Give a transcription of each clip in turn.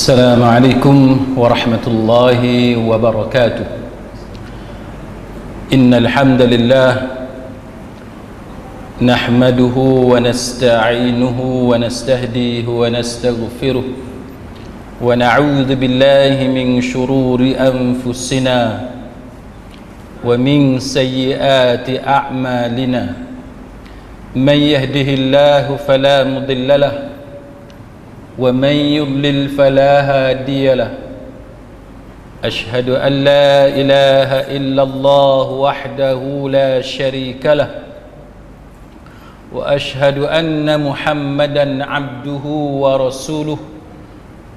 السلام عليكم ورحمة الله وبركاته. إن الحمد لله نحمده ونستعينه ونستهديه ونستغفره ونعوذ بالله من شرور أنفسنا ومن سيئات أعمالنا. من يهده الله فلا مضل له ومن يضلل فلا هادي له. أشهد أن لا إله إلا الله وحده لا شريك له وأشهد أن محمدا عبده ورسوله.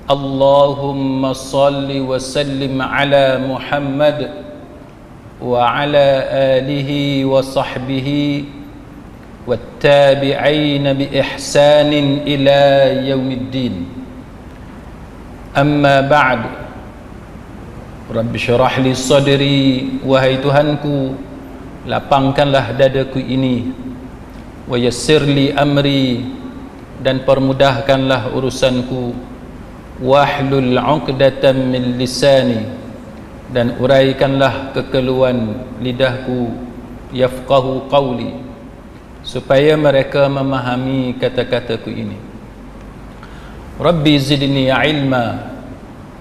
اللهم صل وسلم على محمد وعلى آله وصحبه والتابعين بإحسان إلى يوم الدين. أما بعد. Rabbi syarah li sadri, wahai Tuhanku, lapangkanlah dadaku ini, wa yassir li amri, dan permudahkanlah urusanku, wahlul 'uqdatam min lisani, dan uraikanlah kekeluhan lidahku, yafqahu qawli, supaya mereka memahami kata-kataku ini. Rabbi zidni ilma,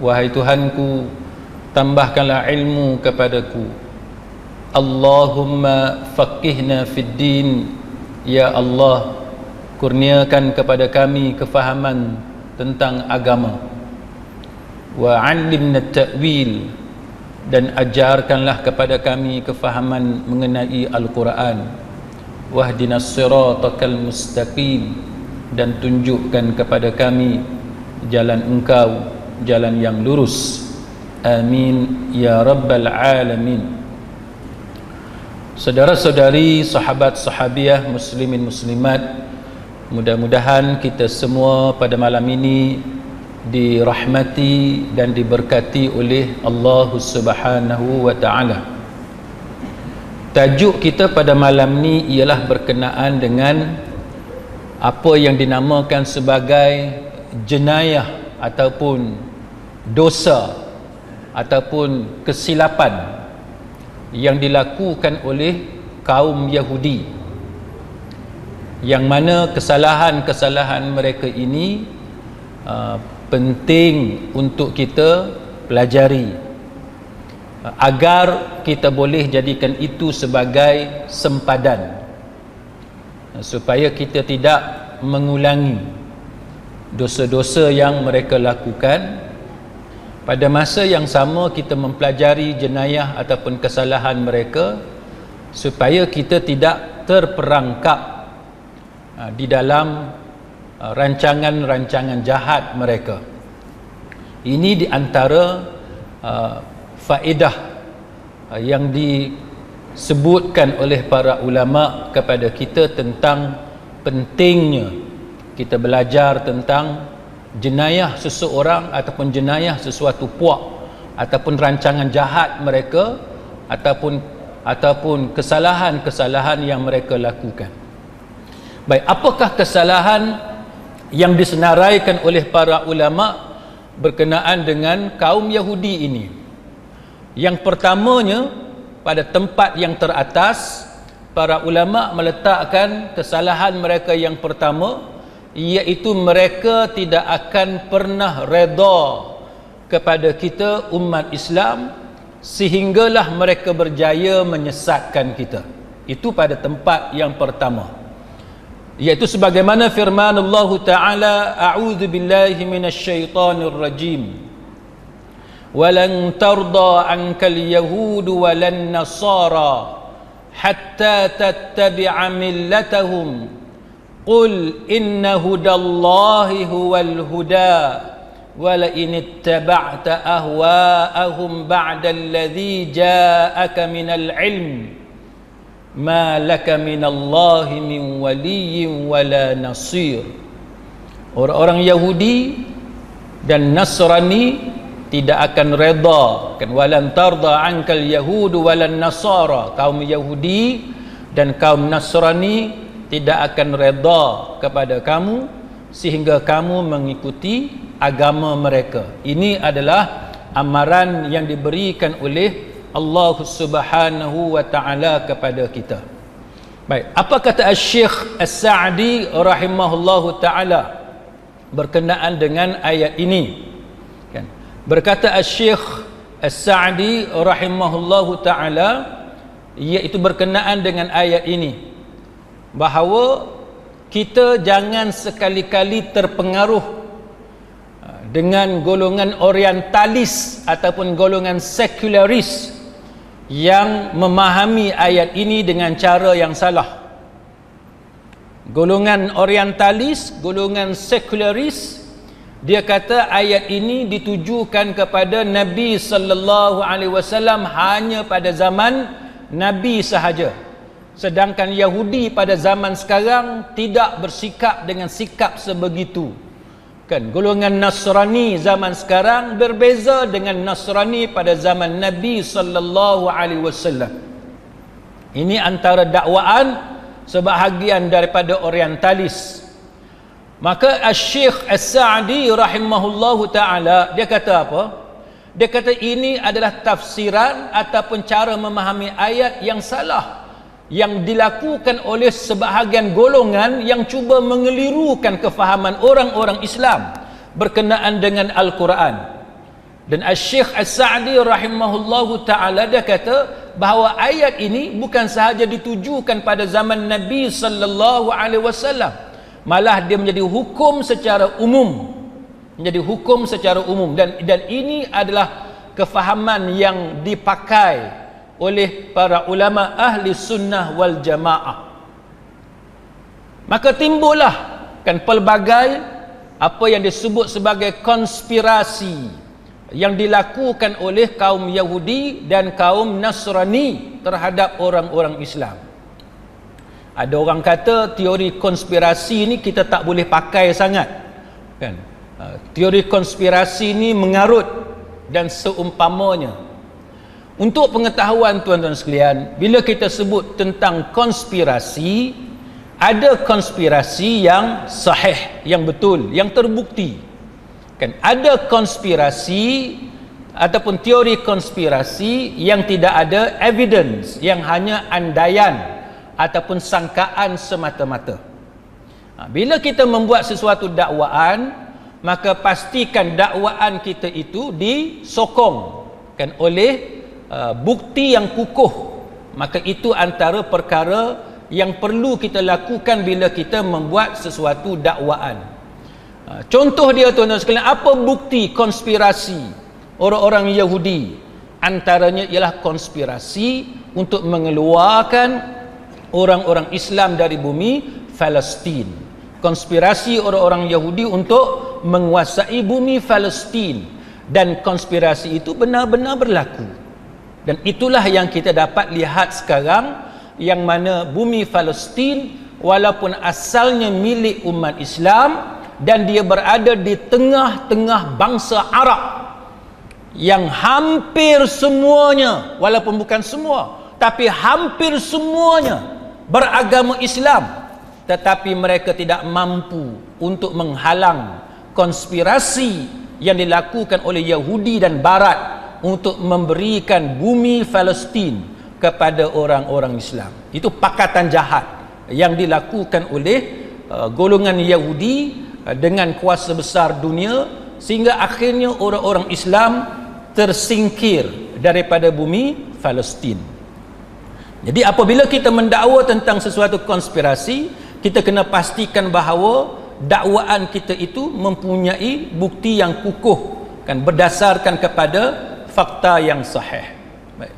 wahai Tuhanku, tambahkanlah ilmu kepadaku. Allahumma faqihna fid din, ya Allah, kurniakan kepada kami kefahaman tentang agama. Wa 'allimna ta'wil, dan ajarkanlah kepada kami kefahaman mengenai Al-Quran. Wahdinas siratal mustaqim, dan tunjukkan kepada kami jalan Engkau, jalan yang lurus. Amin ya rabbal alamin. Saudara-saudari, sahabat sahabiah, muslimin muslimat, mudah-mudahan kita semua pada malam ini dirahmati dan diberkati oleh Allah Subhanahu wa taala. Tajuk kita pada malam ni ialah berkenaan dengan apa yang dinamakan sebagai jenayah ataupun dosa ataupun kesilapan yang dilakukan oleh kaum Yahudi, yang mana kesalahan-kesalahan mereka ini penting untuk kita pelajari agar kita boleh jadikan itu sebagai sempadan, supaya kita tidak mengulangi dosa-dosa yang mereka lakukan. Pada masa yang sama kita mempelajari jenayah ataupun kesalahan mereka, supaya kita tidak terperangkap di dalam rancangan-rancangan jahat mereka. Ini di antara faedah yang disebutkan oleh para ulama kepada kita tentang pentingnya kita belajar tentang jenayah seseorang ataupun jenayah sesuatu puak ataupun rancangan jahat mereka ataupun kesalahan-kesalahan yang mereka lakukan. Baik, apakah kesalahan yang disenaraikan oleh para ulama berkenaan dengan kaum Yahudi ini? Yang pertamanya, pada tempat yang teratas, para ulama meletakkan kesalahan mereka yang pertama, iaitu mereka tidak akan pernah redha kepada kita umat Islam sehinggalah mereka berjaya menyesatkan kita. Itu pada tempat yang pertama, iaitu sebagaimana firman Allah Ta'ala, a'udzu billahi minasyaitonir rajim, walan tarda ankal yahudu walan nasara hatta tattabi'a millatahum qul inna hudallahi huwal huda wala in ittaba'ta ahwa'ahum ba'da alladhi ja'aka minal ilm ma laka minallahi min waliyyin wala nasir. Orang-orang Yahudi dan Nasrani tidak akan redha, kan, walan tarda ankal yahudu walan nasara, kaum Yahudi dan kaum Nasrani tidak akan redha kepada kamu sehingga kamu mengikuti agama mereka. Ini adalah amaran yang diberikan oleh Allah Subhanahu wa taala kepada kita. Baik, apa kata Syekh As-Sa'di rahimahullahu taala berkenaan dengan ayat ini? Kan? Berkata Syekh As-Sa'di rahimahullahu taala, iaitu berkenaan dengan ayat ini, bahawa kita jangan sekali-kali terpengaruh dengan golongan orientalis ataupun golongan sekularis yang memahami ayat ini dengan cara yang salah. Golongan orientalis, golongan sekularis, dia kata ayat ini ditujukan kepada Nabi sallallahu alaihi wasallam hanya pada zaman Nabi sahaja. Sedangkan Yahudi pada zaman sekarang tidak bersikap dengan sikap sebegitu. Kan, golongan Nasrani zaman sekarang berbeza dengan Nasrani pada zaman Nabi sallallahu alaihi wasallam. Ini antara dakwaan sebahagian daripada orientalis. Maka Syekh As-Sa'di rahimahullahu taala, dia kata apa? Dia kata ini adalah tafsiran ataupun cara memahami ayat yang salah, yang dilakukan oleh sebahagian golongan yang cuba mengelirukan kefahaman orang-orang Islam berkenaan dengan Al-Quran. Dan Syekh As-Sa'di rahimahullahu ta'ala, dia kata bahawa ayat ini bukan sahaja ditujukan pada zaman Nabi sallallahu alaihi wasallam, malah dia menjadi hukum secara umum, menjadi hukum secara umum, dan ini adalah kefahaman yang dipakai oleh para ulama ahli sunnah wal jamaah. Maka timbullah kan pelbagai apa yang disebut sebagai konspirasi yang dilakukan oleh kaum Yahudi dan kaum Nasrani terhadap orang-orang Islam. Ada orang kata teori konspirasi ni kita tak boleh pakai sangat, kan? Teori konspirasi ni mengarut dan seumpamanya. Untuk pengetahuan tuan-tuan sekalian, bila kita sebut tentang konspirasi, ada konspirasi yang sahih, yang betul, yang terbukti. Kan, ada konspirasi ataupun teori konspirasi yang tidak ada evidence, yang hanya andaian ataupun sangkaan semata-mata. Bila kita membuat sesuatu dakwaan, maka pastikan dakwaan kita itu disokong kan oleh bukti yang kukuh. Maka itu antara perkara yang perlu kita lakukan bila kita membuat sesuatu dakwaan. Contoh dia tuan-tuan sekalian, apa bukti konspirasi orang-orang Yahudi? Antaranya ialah konspirasi untuk mengeluarkan orang-orang Islam dari bumi Palestin. Konspirasi orang-orang Yahudi untuk menguasai bumi Palestin, dan konspirasi itu benar-benar berlaku. Dan itulah yang kita dapat lihat sekarang, yang mana bumi Palestin walaupun asalnya milik umat Islam dan dia berada di tengah-tengah bangsa Arab yang hampir semuanya, walaupun bukan semua, tapi hampir semuanya beragama Islam, tetapi mereka tidak mampu untuk menghalang konspirasi yang dilakukan oleh Yahudi dan Barat untuk memberikan bumi Palestin kepada orang-orang Islam. Itu pakatan jahat yang dilakukan oleh golongan Yahudi dengan kuasa besar dunia, sehingga akhirnya orang-orang Islam tersingkir daripada bumi Palestin. Jadi apabila kita mendakwa tentang sesuatu konspirasi, kita kena pastikan bahawa dakwaan kita itu mempunyai bukti yang kukuh, kan, berdasarkan kepada fakta yang sahih. Baik.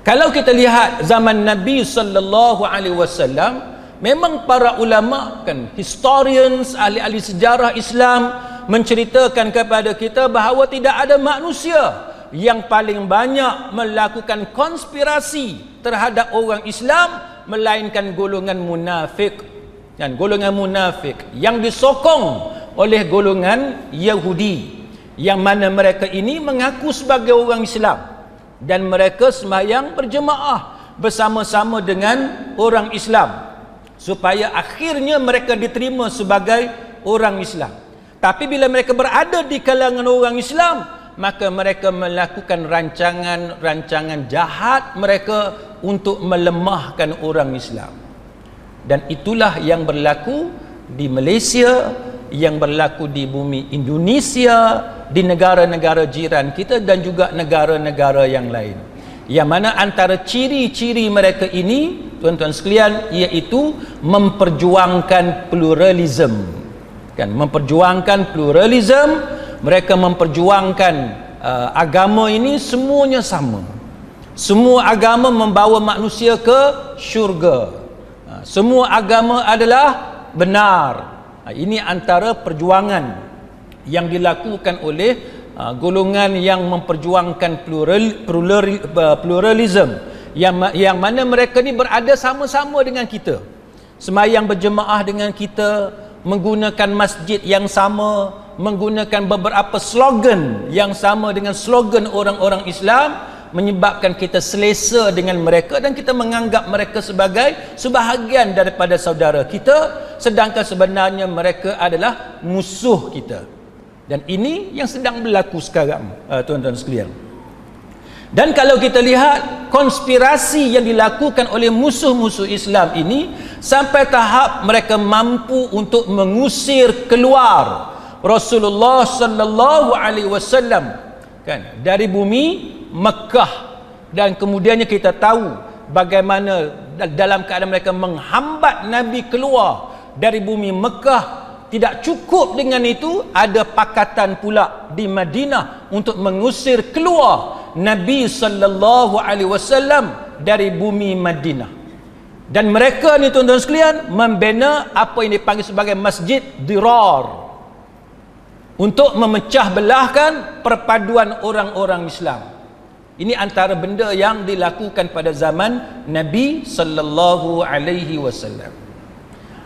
Kalau kita lihat zaman Nabi sallallahu alaihi wasallam, memang para ulama, kan, historians, ahli-ahli sejarah Islam menceritakan kepada kita bahawa tidak ada manusia yang paling banyak melakukan konspirasi terhadap orang Islam melainkan golongan munafik. Dan golongan munafik yang disokong oleh golongan Yahudi, yang mana mereka ini mengaku sebagai orang Islam dan mereka sembahyang berjemaah bersama-sama dengan orang Islam supaya akhirnya mereka diterima sebagai orang Islam. Tapi bila mereka berada di kalangan orang Islam, maka mereka melakukan rancangan jahat mereka untuk melemahkan orang Islam. Dan itulah yang berlaku di Malaysia, yang berlaku di bumi Indonesia, di negara-negara jiran kita dan juga negara-negara yang lain. Yang mana antara ciri-ciri mereka ini, tuan-tuan sekalian, iaitu memperjuangkan pluralism. Kan, memperjuangkan pluralism, mereka memperjuangkan agama ini semuanya sama. Semua agama membawa manusia ke syurga. Semua agama adalah benar. Ini antara perjuangan yang dilakukan oleh golongan yang memperjuangkan pluralism, yang mana mereka ni berada sama-sama dengan kita, sembahyang berjemaah dengan kita, menggunakan masjid yang sama, menggunakan beberapa slogan yang sama dengan slogan orang-orang Islam, menyebabkan kita selesa dengan mereka dan kita menganggap mereka sebagai sebahagian daripada saudara kita, sedangkan sebenarnya mereka adalah musuh kita. Dan ini yang sedang berlaku sekarang, tuan-tuan sekalian. Dan kalau kita lihat konspirasi yang dilakukan oleh musuh-musuh Islam ini, sampai tahap mereka mampu untuk mengusir keluar Rasulullah sallallahu alaihi wasallam kan dari bumi Mekah. Dan kemudiannya kita tahu bagaimana dalam keadaan mereka menghambat Nabi keluar dari bumi Mekah. Tidak cukup dengan itu, ada pakatan pula di Madinah untuk mengusir keluar Nabi sallallahu alaihi wasallam dari bumi Madinah. Dan mereka ni tuan-tuan sekalian membina apa yang dipanggil sebagai Masjid Dirar untuk memecah belahkan perpaduan orang-orang Islam. Ini antara benda yang dilakukan pada zaman Nabi sallallahu alaihi wasallam.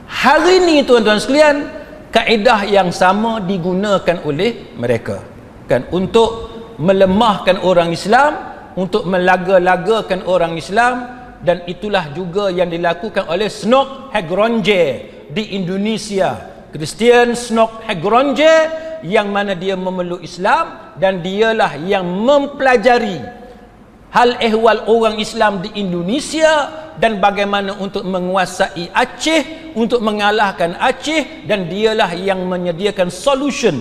Hari ini tuan-tuan sekalian, kaedah yang sama digunakan oleh mereka kan, untuk melemahkan orang Islam, untuk melaga-lagakan orang Islam. Dan itulah juga yang dilakukan oleh Snock Hegronje di Indonesia. Christian Snock Hegronje, yang mana dia memeluk Islam dan dialah yang mempelajari hal ehwal orang Islam di Indonesia dan bagaimana untuk menguasai Aceh, untuk mengalahkan Aceh, dan dialah yang menyediakan solution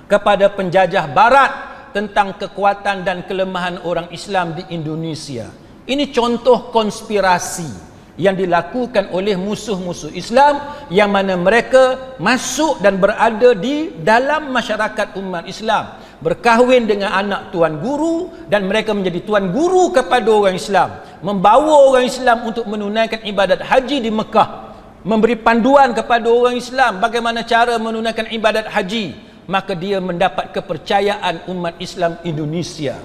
kepada penjajah barat tentang kekuatan dan kelemahan orang Islam di Indonesia. Ini contoh konspirasi yang dilakukan oleh musuh-musuh Islam, yang mana mereka masuk dan berada di dalam masyarakat umat Islam, berkahwin dengan anak tuan guru, dan mereka menjadi tuan guru kepada orang Islam, membawa orang Islam untuk menunaikan ibadat haji di Mekah, memberi panduan kepada orang Islam bagaimana cara menunaikan ibadat haji. Maka dia mendapat kepercayaan umat Islam Indonesia.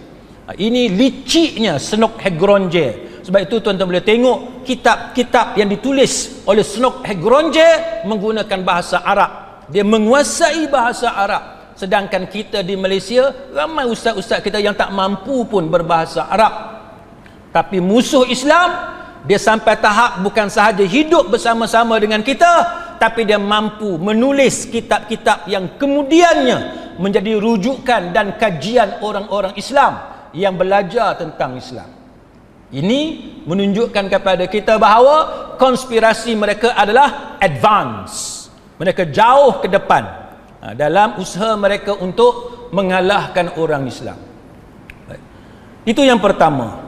Ini liciknya Snock Hegronje. Sebab itu tuan-tuan boleh tengok kitab-kitab yang ditulis oleh Snock Hegronje menggunakan bahasa Arab. Dia menguasai bahasa Arab. Sedangkan kita di Malaysia, ramai ustaz-ustaz kita yang tak mampu pun berbahasa Arab. Tapi musuh Islam, dia sampai tahap bukan sahaja hidup bersama-sama dengan kita, tapi dia mampu menulis kitab-kitab yang kemudiannya menjadi rujukan dan kajian orang-orang Islam yang belajar tentang Islam. Ini menunjukkan kepada kita bahawa konspirasi mereka adalah advance. Mereka jauh ke depan dalam usaha mereka untuk mengalahkan orang Islam. Itu yang pertama.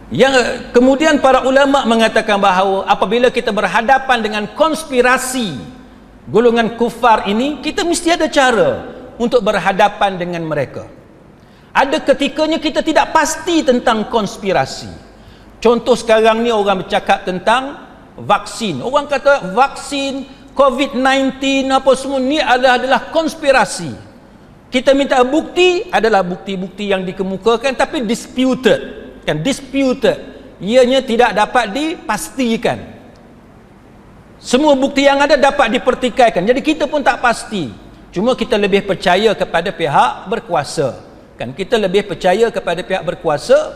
Yang kemudian para ulama mengatakan bahawa apabila kita berhadapan dengan konspirasi golongan kufar ini, kita mesti ada cara untuk berhadapan dengan mereka. Ada ketikanya kita tidak pasti tentang konspirasi. Contoh sekarang ni orang bercakap tentang vaksin. Orang kata vaksin COVID-19 apa semua ni adalah konspirasi. Kita minta bukti, adalah bukti-bukti yang dikemukakan tapi disputed. Kan, disputed, ianya tidak dapat dipastikan. Semua bukti yang ada dapat dipertikaikan. Jadi kita pun tak pasti. Cuma kita lebih percaya kepada pihak berkuasa. Kan, kita lebih percaya kepada pihak berkuasa,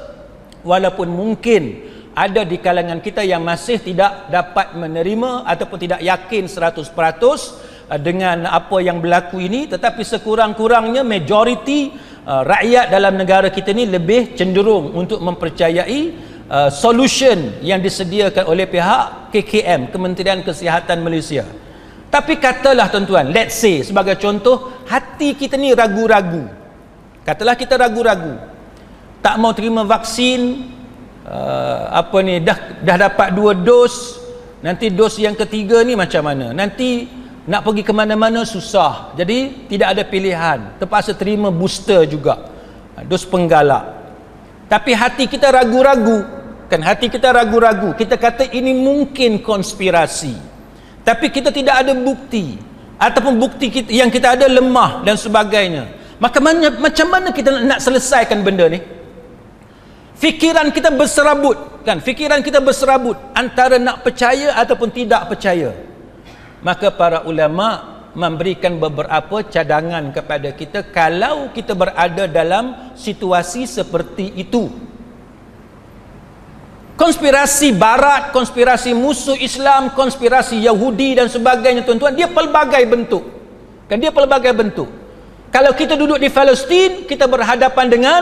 walaupun mungkin ada di kalangan kita yang masih tidak dapat menerima ataupun tidak yakin 100% dengan apa yang berlaku ini, tetapi sekurang-kurangnya majoriti rakyat dalam negara kita ni lebih cenderung untuk mempercayai solution yang disediakan oleh pihak KKM, Kementerian Kesihatan Malaysia. Tapi katalah tuan-tuan, let's say sebagai contoh, hati kita ni ragu-ragu. Katalah kita ragu-ragu, tak mau terima vaksin, dah dapat 2 dos, nanti dos yang ketiga ni macam mana, nanti nak pergi ke mana-mana susah, jadi tidak ada pilihan, terpaksa terima booster juga, dos penggalak. Tapi hati kita ragu-ragu, kan, hati kita ragu-ragu, kita kata ini mungkin konspirasi, tapi kita tidak ada bukti, ataupun bukti yang kita ada lemah dan sebagainya. Macam mana kita nak selesaikan benda ni? Fikiran kita berserabut, kan? Fikiran kita berserabut antara nak percaya ataupun tidak percaya. Maka para ulama memberikan beberapa cadangan kepada kita kalau kita berada dalam situasi seperti itu. Konspirasi barat, konspirasi musuh Islam, konspirasi Yahudi dan sebagainya, tuan-tuan, dia pelbagai bentuk. Kan, dia pelbagai bentuk. Kalau kita duduk di Palestin, kita berhadapan dengan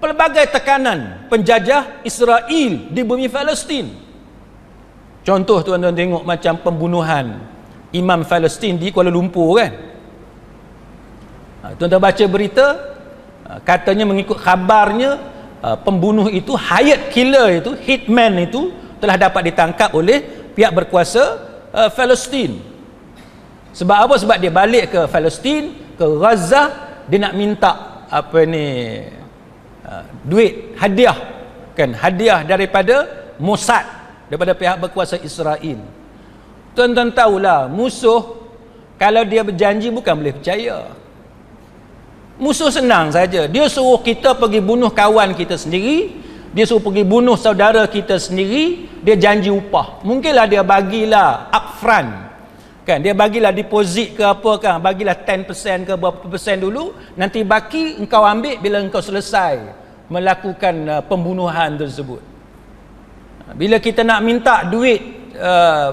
pelbagai tekanan penjajah Israel di bumi Palestin. Contoh tuan-tuan tengok macam pembunuhan Imam Palestin di Kuala Lumpur, kan. Tuan-tuan baca berita, katanya mengikut khabarnya, pembunuh itu, hired killer itu, hitman itu telah dapat ditangkap oleh pihak berkuasa Palestin. Sebab apa? Sebab dia balik ke Palestin, ke Gaza, dia nak minta duit hadiah, kan, hadiah daripada Mossad, daripada pihak berkuasa Israel. Tuan-tuan tahulah, musuh kalau dia berjanji bukan boleh percaya. Musuh senang saja, dia suruh kita pergi bunuh kawan kita sendiri, dia suruh pergi bunuh saudara kita sendiri, dia janji upah. Mungkinlah dia bagilah upfront, kan, dia bagilah deposit ke apa, kan, bagilah 10% ke berapa persen dulu, nanti baki engkau ambil bila engkau selesai melakukan pembunuhan tersebut. Bila kita nak minta duit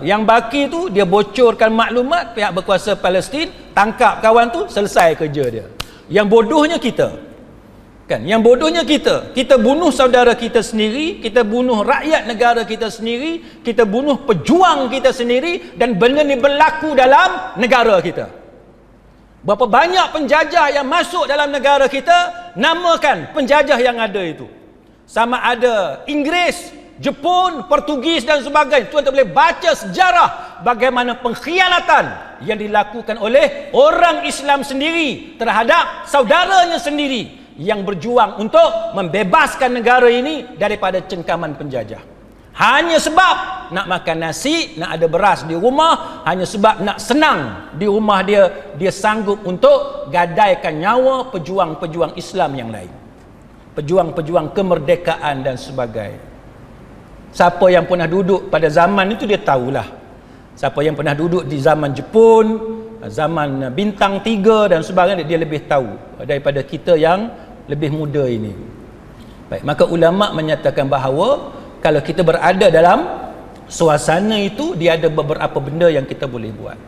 yang baki tu, dia bocorkan maklumat, pihak berkuasa Palestin tangkap kawan tu, selesai kerja dia. Yang bodohnya kita, kan, yang bodohnya kita bunuh saudara kita sendiri, kita bunuh rakyat negara kita sendiri, kita bunuh pejuang kita sendiri, dan benda ni berlaku dalam negara kita. Berapa banyak penjajah yang masuk dalam negara kita, namakan penjajah yang ada itu, sama ada Inggeris, Jepun, Portugis dan sebagainya. Tuan boleh baca sejarah bagaimana pengkhianatan yang dilakukan oleh orang Islam sendiri terhadap saudaranya sendiri yang berjuang untuk membebaskan negara ini daripada cengkaman penjajah. Hanya sebab nak makan nasi, nak ada beras di rumah, hanya sebab nak senang di rumah dia sanggup untuk gadaikan nyawa pejuang-pejuang Islam yang lain, pejuang-pejuang kemerdekaan dan sebagainya. Siapa yang pernah duduk pada zaman itu dia tahulah. Siapa yang pernah duduk di zaman Jepun, zaman bintang 3 dan sebagainya, dia lebih tahu daripada kita yang lebih muda ini. Baik, maka ulama menyatakan bahawa kalau kita berada dalam suasana itu, dia ada beberapa benda yang kita boleh buat.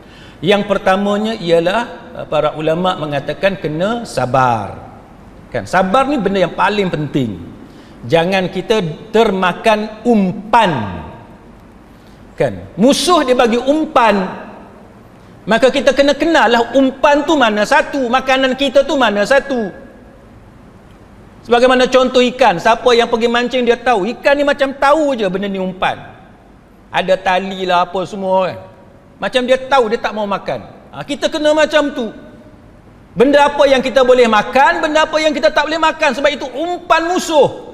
Yang pertamanya ialah para ulama mengatakan kena sabar. Kan, sabar ni benda yang paling penting. Jangan kita termakan umpan, kan, musuh dia bagi umpan, maka kita kena kenal lah umpan tu mana satu, makanan kita tu mana satu. Sebagaimana contoh ikan, siapa yang pergi mancing dia tahu, ikan ni macam tahu je benda ni umpan, ada tali lah apa semua, kan, macam dia tahu, dia tak mau makan. Kita kena macam tu. Benda apa yang kita boleh makan, benda apa yang kita tak boleh makan, sebab itu umpan musuh.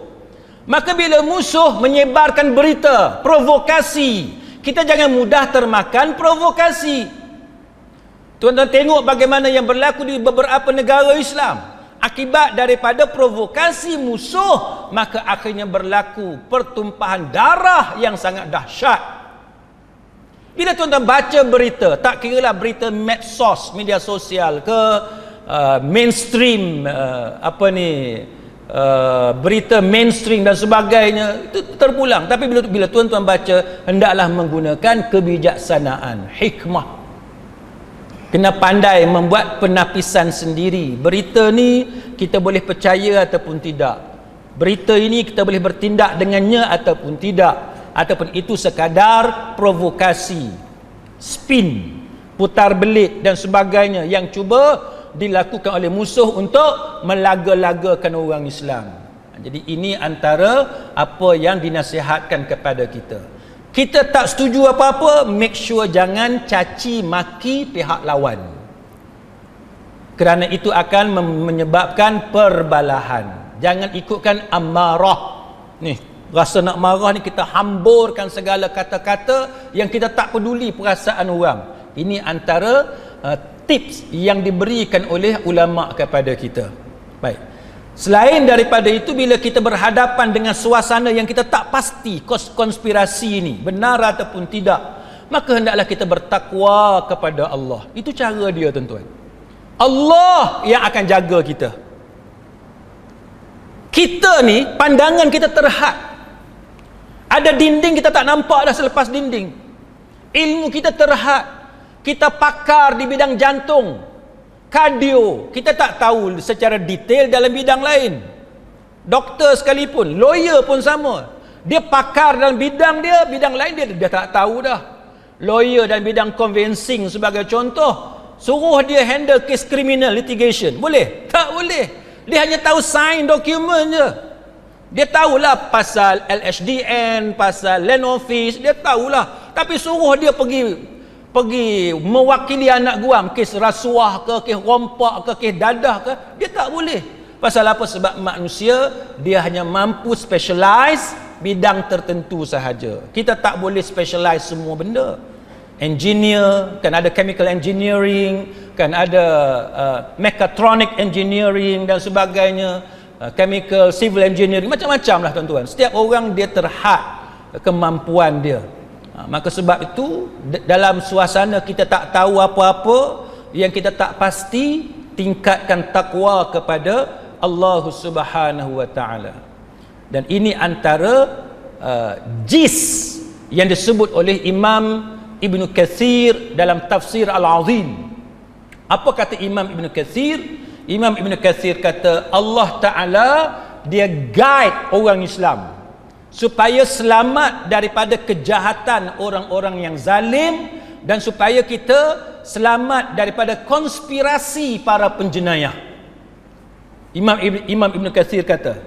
Maka bila musuh menyebarkan berita, provokasi, kita jangan mudah termakan provokasi. Tuan-tuan tengok bagaimana yang berlaku di beberapa negara Islam. Akibat daripada provokasi musuh, maka akhirnya berlaku pertumpahan darah yang sangat dahsyat. Bila tuan-tuan baca berita, tak kiralah berita medsos, media sosial ke mainstream, berita mainstream dan sebagainya, itu terpulang. Tapi bila tuan-tuan baca, hendaklah menggunakan kebijaksanaan, hikmah. Kena pandai membuat penapisan sendiri. Berita ni kita boleh percaya ataupun tidak. Berita ini kita boleh bertindak dengannya ataupun tidak. Ataupun itu sekadar provokasi, spin, putar belit dan sebagainya yang cuba dilakukan oleh musuh untuk melaga-lagakan orang Islam. Jadi ini antara apa yang dinasihatkan kepada kita. Kita tak setuju apa-apa, make sure jangan caci maki pihak lawan. Kerana itu akan menyebabkan perbalahan. Jangan ikutkan amarah. Ni, rasa nak marah ni kita hamburkan segala kata-kata yang kita tak peduli perasaan orang. Ini antara tips yang diberikan oleh ulama kepada kita. Baik. Selain daripada itu, bila kita berhadapan dengan suasana yang kita tak pasti konspirasi ini benar ataupun tidak, maka hendaklah kita bertakwa kepada Allah. Itu cara dia, tuan-tuan. Allah yang akan jaga kita. Kita ni pandangan kita terhad. Ada dinding kita tak nampak dah selepas dinding. Ilmu kita terhad. Kita pakar di bidang jantung, kardio, kita tak tahu secara detail dalam bidang lain. Doktor sekalipun, lawyer pun sama. Dia pakar dalam bidang dia, bidang lain dia tak tahu dah. Lawyer dalam bidang conveyancing sebagai contoh, suruh dia handle case criminal litigation, boleh? Tak boleh. Dia hanya tahu sign dokumen je. Dia tahulah pasal LHDN, pasal land office, dia tahulah. Tapi suruh dia pergi mewakili anak guam, kes rasuah ke, kes rompak ke, kes dadah ke, dia tak boleh. Pasal apa? Sebab manusia dia hanya mampu specialize bidang tertentu sahaja. Kita tak boleh specialize semua benda. Engineer, kan ada chemical engineering, kan ada mechatronic engineering dan sebagainya, chemical civil engineering, macam-macam lah, tuan-tuan. Setiap orang dia terhad kemampuan dia. Maka sebab itu dalam suasana kita tak tahu apa-apa, yang kita tak pasti, tingkatkan takwa kepada Allah Subhanahu wa taala. Dan ini antara jis yang disebut oleh Imam Ibn Kathir dalam tafsir Al-Azim. Apa kata Imam Ibn Kathir? Imam Ibn Kathir kata Allah Ta'ala dia guide orang Islam supaya selamat daripada kejahatan orang-orang yang zalim, dan supaya kita selamat daripada konspirasi para penjenayah. Imam Ibn Kathir kata,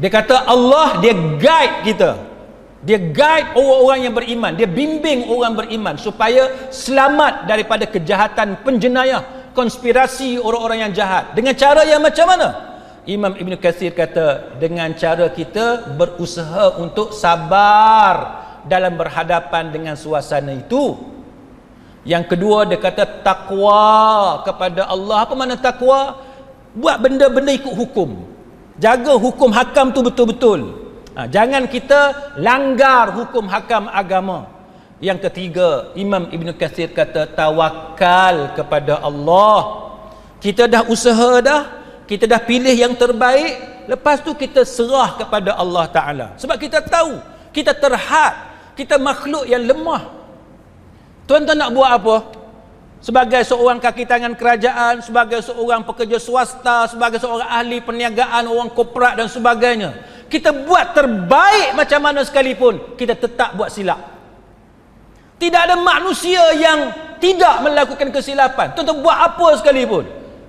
dia kata Allah dia guide kita, dia guide orang-orang yang beriman, dia bimbing orang beriman supaya selamat daripada kejahatan penjenayah, konspirasi orang-orang yang jahat. Dengan cara yang macam mana? Imam Ibn Kathir kata, dengan cara kita berusaha untuk sabar dalam berhadapan dengan suasana itu. Yang kedua, dia kata takwa kepada Allah. Apa makna takwa? Buat benda-benda ikut hukum, jaga hukum hakam tu betul-betul. Jangan kita langgar hukum hakam agama. Yang ketiga, Imam Ibn Kathir kata tawakal kepada Allah. Kita dah usaha dah, kita dah pilih yang terbaik, lepas tu kita serah kepada Allah Ta'ala. Sebab kita tahu kita terhad, kita makhluk yang lemah. Tuan-tuan nak buat apa? Sebagai seorang kaki tangan kerajaan, sebagai seorang pekerja swasta, sebagai seorang ahli perniagaan, orang korporat dan sebagainya, kita buat terbaik macam mana sekalipun, kita tetap buat silap. Tidak ada manusia yang tidak melakukan kesilapan. Tuan-tuan buat apa sekalipun.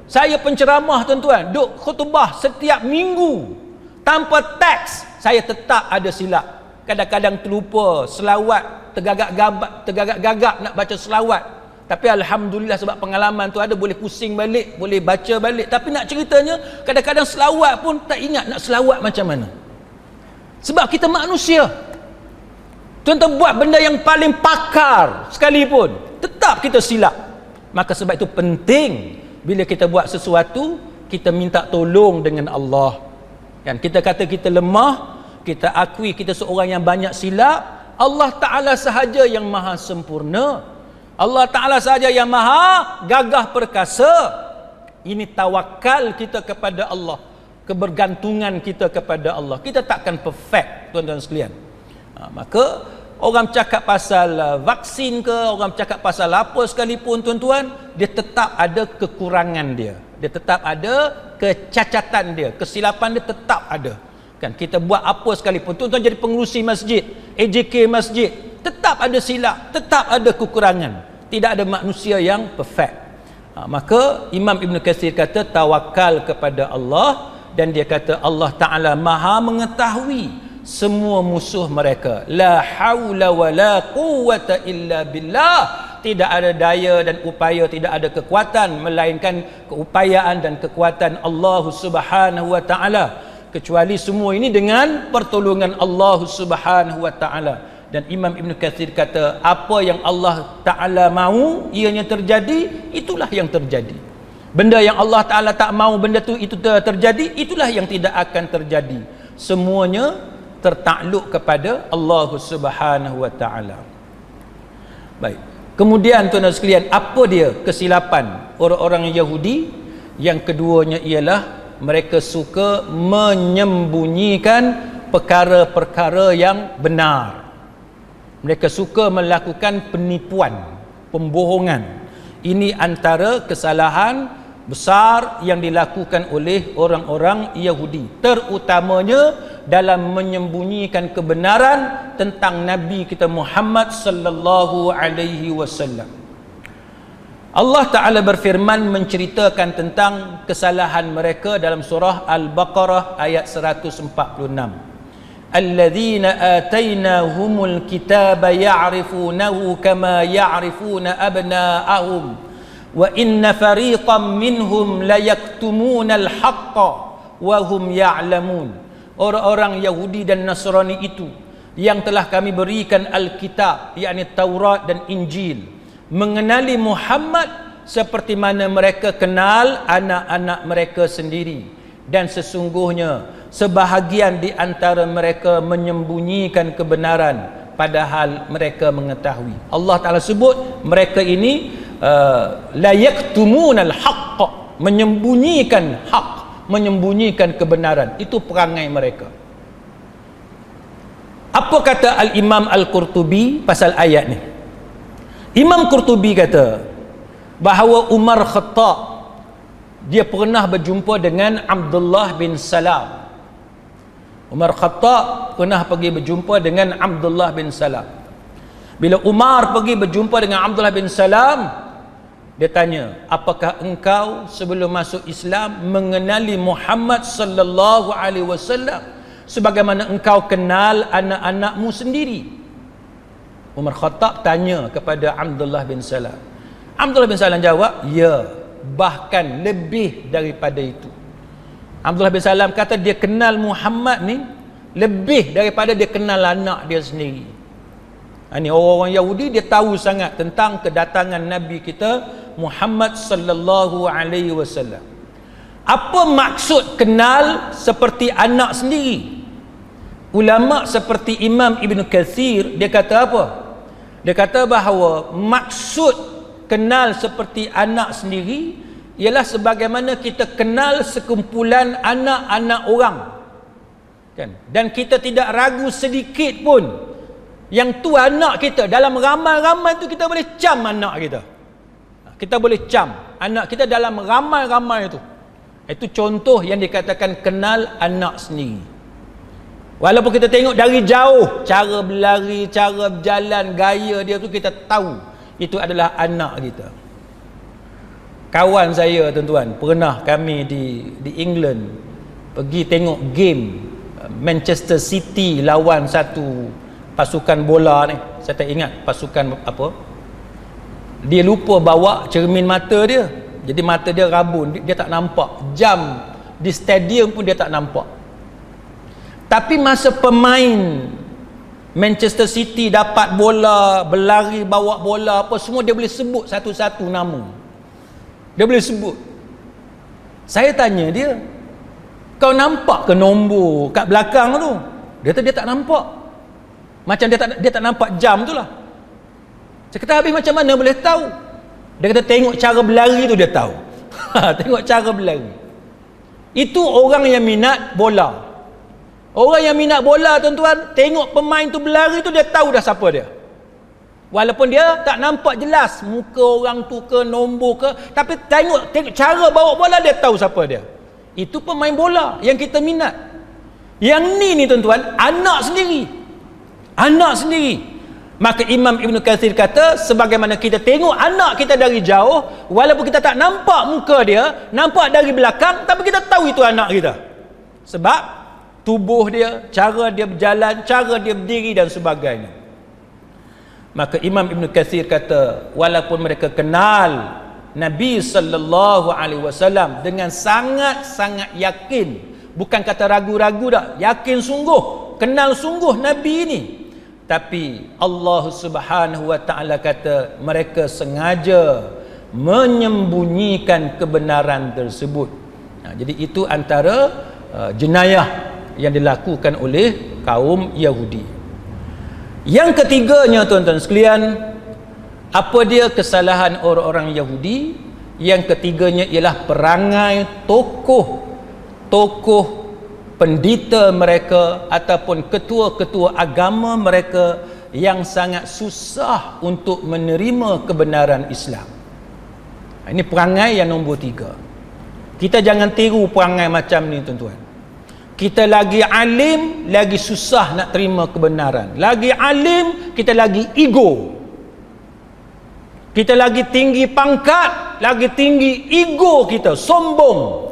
Saya penceramah, tuan-tuan, duk khutbah setiap minggu tanpa teks, saya tetap ada silap. Kadang-kadang terlupa selawat, tergagap-gagap nak baca selawat. Tapi alhamdulillah sebab pengalaman tu ada, boleh pusing balik, boleh baca balik. Tapi nak ceritanya, kadang-kadang selawat pun tak ingat nak selawat macam mana. Sebab kita manusia. Tuan-tuan buat benda yang paling pakar sekalipun, tetap kita silap. Maka sebab itu penting bila kita buat sesuatu, kita minta tolong dengan Allah. Kan kita kata kita lemah, kita akui kita seorang yang banyak silap. Allah Ta'ala sahaja yang maha sempurna. Allah Ta'ala sahaja yang maha gagah perkasa. Ini tawakal kita kepada Allah, kebergantungan kita kepada Allah. Kita takkan perfect, tuan-tuan sekalian. Maka orang cakap pasal vaksin ke, orang cakap pasal apa sekalipun tuan-tuan, dia tetap ada kekurangan dia. Dia tetap ada kecacatan dia, kesilapan dia tetap ada. Kan kita buat apa sekalipun, tuan-tuan jadi pengerusi masjid, AJK masjid, tetap ada silap, tetap ada kekurangan. Tidak ada manusia yang perfect. Maka Imam Ibn Katsir kata tawakal kepada Allah, dan dia kata Allah Ta'ala maha mengetahui semua musuh mereka. La haula wa la quwwata illa billah. Tidak ada daya dan upaya, tidak ada kekuatan melainkan keupayaan dan kekuatan Allah Subhanahu wa Ta'ala. Kecuali semua ini dengan pertolongan Allah Subhanahu wa Ta'ala. Dan Imam Ibn Katsir kata apa yang Allah Ta'ala mahu ianya terjadi, itulah yang terjadi. Benda yang Allah Ta'ala tak mahu benda itu terjadi, itulah yang tidak akan terjadi. Semuanya tertakluk kepada Allah Subhanahu wa Ta'ala. Baik. Kemudian tuan-tuan sekalian, apa dia kesilapan orang-orang Yahudi? Yang keduanya ialah mereka suka menyembunyikan perkara-perkara yang benar. Mereka suka melakukan penipuan, pembohongan. Ini antara kesalahan besar yang dilakukan oleh orang-orang Yahudi, terutamanya dalam menyembunyikan kebenaran tentang Nabi kita Muhammad sallallahu alaihi wasallam. Allah Ta'ala berfirman menceritakan tentang kesalahan mereka dalam surah Al-Baqarah ayat 146. Alladzina atainahumul kitaba ya'rifunahu kama ya'rifuna abna'ahum wa inna fariqam minhum layaktumunal haqqa wa hum ya'lamun. Orang-orang Yahudi dan Nasrani itu yang telah kami berikan Alkitab, yakni Taurat dan Injil, mengenali Muhammad seperti mana mereka kenal anak-anak mereka sendiri, dan sesungguhnya sebahagian di antara mereka menyembunyikan kebenaran padahal mereka mengetahui. Allah Ta'ala sebut mereka ini la yaktumunal haqq, menyembunyikan hak, menyembunyikan kebenaran. Itu perangai mereka. Apa kata Al-Imam Al-Qurtubi pasal ayat ni? Imam Qurtubi kata bahawa Umar Khattab dia pernah berjumpa dengan Abdullah bin Salam. Umar Khattab pernah pergi berjumpa dengan Abdullah bin Salam. Bila Umar pergi berjumpa dengan Abdullah bin Salam, dia tanya, apakah engkau sebelum masuk Islam mengenali Muhammad sallallahu alaihi wasallam sebagaimana engkau kenal anak-anakmu sendiri? Umar Khattab tanya kepada Abdullah bin Salam. Abdullah bin Salam jawab, ya, bahkan lebih daripada itu. Abdullah bin Salam kata dia kenal Muhammad ni lebih daripada dia kenal anak dia sendiri. Ini orang-orang Yahudi, dia tahu sangat tentang kedatangan Nabi kita Muhammad sallallahu alaihi wasallam. Apa maksud kenal seperti anak sendiri? Ulama seperti Imam Ibn Katsir, dia kata apa? Dia kata bahawa maksud kenal seperti anak sendiri ialah sebagaimana kita kenal sekumpulan anak-anak orang, kan? Dan kita tidak ragu sedikit pun yang tu anak kita. Dalam ramai-ramai tu kita boleh cam anak kita. Kita boleh cam anak kita dalam ramai-ramai itu. Itu contoh yang dikatakan kenal anak sendiri. Walaupun kita tengok dari jauh, cara berlari, cara berjalan, gaya dia tu kita tahu itu adalah anak kita. Kawan saya tuan-tuan, pernah kami di England pergi tengok game Manchester City lawan satu pasukan bola ni. Saya tak ingat pasukan apa. Dia lupa bawa cermin mata dia. Jadi mata dia rabun, dia tak nampak. Jam di stadium pun dia tak nampak. Tapi masa pemain Manchester City dapat bola, berlari bawa bola apa semua, dia boleh sebut satu-satu nama. Dia boleh sebut. Saya tanya dia, kau nampak ke nombor kat belakang tu? Dia kata dia tak nampak. Macam dia tak nampak jam tu lah. Saya kata habis macam mana boleh tahu? Dia kata tengok cara berlari tu dia tahu. Tengok cara berlari. Itu orang yang minat bola. Orang yang minat bola tuan-tuan, tengok pemain tu berlari tu, dia tahu dah siapa dia. Walaupun dia tak nampak jelas muka orang tu ke, nombor ke, tapi tengok cara bawa bola, dia tahu siapa dia. Itu pemain bola yang kita minat. Yang ni tuan-tuan, anak sendiri. Maka Imam Ibn Kathir kata, sebagaimana kita tengok anak kita dari jauh, walaupun kita tak nampak muka dia, nampak dari belakang, tapi kita tahu itu anak kita. Sebab tubuh dia, cara dia berjalan, cara dia berdiri dan sebagainya. Maka Imam Ibn Kathir kata, walaupun mereka kenal Nabi sallallahu alaihi wasallam dengan sangat-sangat yakin, bukan kata ragu-ragu dah, yakin sungguh, kenal sungguh Nabi ini, tapi Allah Subhanahu wa taala kata mereka sengaja menyembunyikan kebenaran tersebut. Jadi itu antara jenayah yang dilakukan oleh kaum Yahudi. Yang ketiganya tuan-tuan sekalian, apa dia kesalahan orang-orang Yahudi? Yang ketiganya ialah perangai tokoh pendeta mereka ataupun ketua-ketua agama mereka yang sangat susah untuk menerima kebenaran Islam. Ini perangai yang nombor 3. Kita jangan tiru perangai macam ni tuan-tuan. Kita lagi alim, lagi susah nak terima kebenaran. Lagi alim, kita lagi ego. Kita lagi tinggi pangkat, lagi tinggi ego kita, sombong.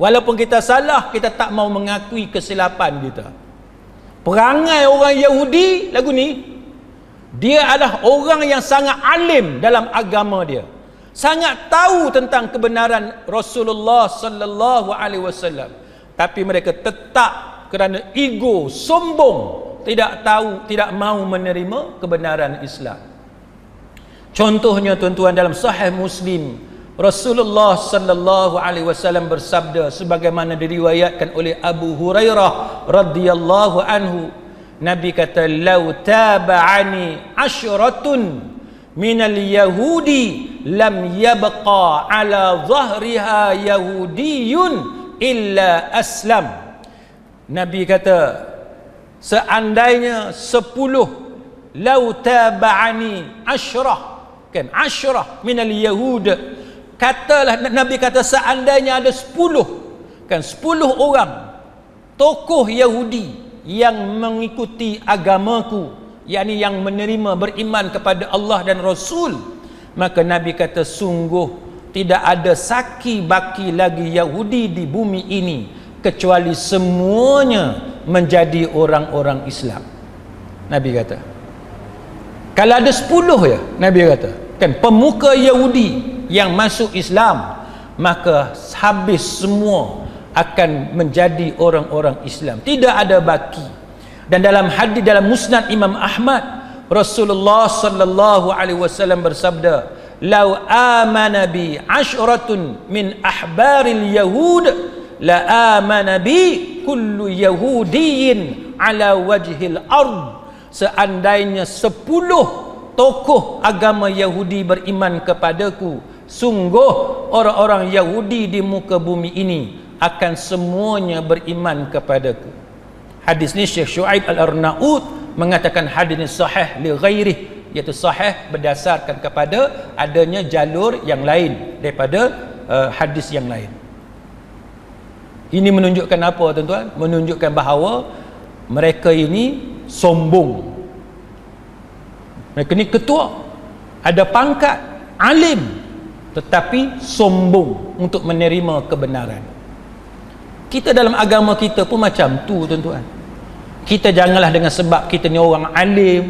Walaupun kita salah, kita tak mau mengakui kesilapan kita. Perangai orang Yahudi lagu ni, dia adalah orang yang sangat alim dalam agama dia. Sangat tahu tentang kebenaran Rasulullah sallallahu alaihi wasallam. Tapi mereka tetap kerana ego, sombong, tidak tahu, tidak mahu menerima kebenaran Islam. Contohnya tuan-tuan, dalam Sahih Muslim, Rasulullah sallallahu alaihi wasallam bersabda sebagaimana diriwayatkan oleh Abu Hurairah radhiyallahu anhu, Nabi kata, "Lau taba'ani ashratun minal yahudi lam yabqa ala dhahriha yahudiyun illa aslam." Nabi kata, seandainya 10, lau taba'ani asyrah, kan, asyrah minal yahud, katalah Nabi kata seandainya ada 10, kan, 10 orang tokoh Yahudi yang mengikuti agamaku, yakni yang menerima, beriman kepada Allah dan Rasul, maka Nabi kata sungguh tidak ada saki baki lagi Yahudi di bumi ini kecuali semuanya menjadi orang-orang Islam. Nabi kata, kalau ada 10 ya, Nabi kata, kan, pemuka Yahudi yang masuk Islam, maka habis semua akan menjadi orang-orang Islam, tidak ada baki. Dan dalam hadis dalam Musnad Imam Ahmad, Rasulullah sallallahu alaihi wasallam bersabda, "Lau amana bi ashratun min ahbaril yahud la amana bi kullu yahudiyyin ala wajhil ard." Seandainya 10 tokoh agama Yahudi beriman kepadaku, sungguh orang-orang Yahudi di muka bumi ini akan semuanya beriman kepadaku. Hadis ni Syekh Syuaib Al-Arnaud mengatakan hadis ni sahih li ghairih, iaitu sahih berdasarkan kepada adanya jalur yang lain daripada hadis yang lain. Ini menunjukkan apa tuan-tuan? Menunjukkan bahawa mereka ini sombong. Mereka ni ketua, ada pangkat, alim, tetapi sombong untuk menerima kebenaran. Kita dalam agama kita pun macam tu tuan-tuan. Kita janganlah dengan sebab kita ni orang alim,